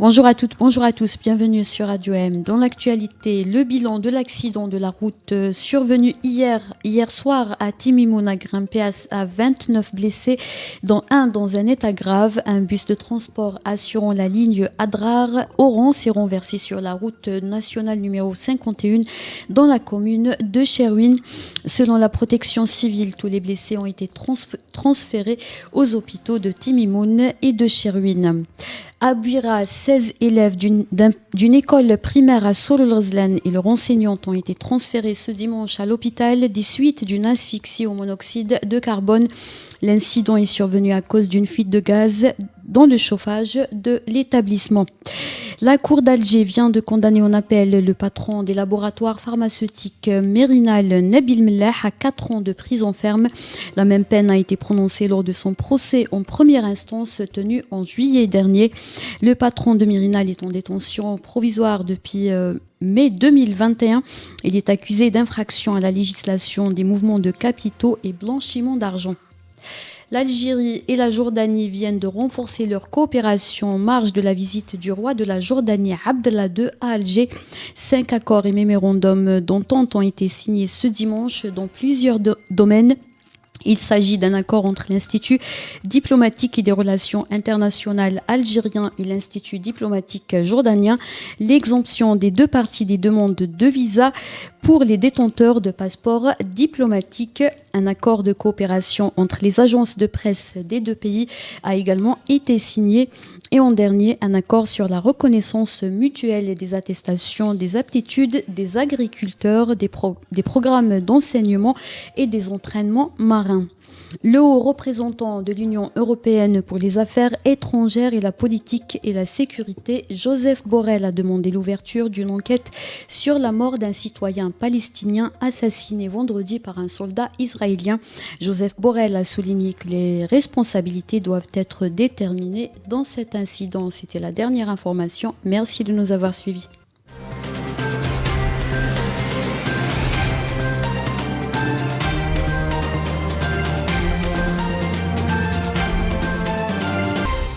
Bonjour à toutes, bonjour à tous, bienvenue sur Radio M. Dans l'actualité, le bilan de l'accident de la route survenu hier soir à Timimoun a grimpé à 29 blessés, dont un dans un état grave. Un bus de transport assurant la ligne Adrar-Oran s'est renversé sur la route nationale numéro 51 dans la commune de Cherwin. Selon la protection civile, tous les blessés ont été transférés aux hôpitaux de Timimoun et de Cherwin. À Buira, 16 élèves d'une école primaire à Sololozlan et leurs enseignants ont été transférés ce dimanche à l'hôpital des suites d'une asphyxie au monoxyde de carbone. L'incident est survenu à cause d'une fuite de gaz dans le chauffage de l'établissement. La Cour d'Alger vient de condamner en appel le patron des laboratoires pharmaceutiques Mérinal Nabil Mellah à 4 ans de prison ferme. La même peine a été prononcée lors de son procès en première instance tenu en juillet dernier. Le patron de Mérinal est en détention provisoire depuis mai 2021. Il est accusé d'infraction à la législation des mouvements de capitaux et blanchiment d'argent. L'Algérie et la Jordanie viennent de renforcer leur coopération en marge de la visite du roi de la Jordanie Abdallah II à Alger. 5 accords et mémorandums d'entente ont été signés ce dimanche dans plusieurs domaines. Il s'agit d'un accord entre l'Institut diplomatique et des relations internationales algérien et l'Institut diplomatique jordanien, l'exemption des deux parties des demandes de visa pour les détenteurs de passeports diplomatiques. Un accord de coopération entre les agences de presse des deux pays a également été signé. Et en dernier, un accord sur la reconnaissance mutuelle des attestations des aptitudes des agriculteurs, des programmes d'enseignement et des entraînements marins. Le haut représentant de l'Union européenne pour les affaires étrangères et la politique et la sécurité, Joseph Borrell, a demandé l'ouverture d'une enquête sur la mort d'un citoyen palestinien assassiné vendredi par un soldat israélien. Joseph Borrell a souligné que les responsabilités doivent être déterminées dans cet incident. C'était la dernière information. Merci de nous avoir suivis.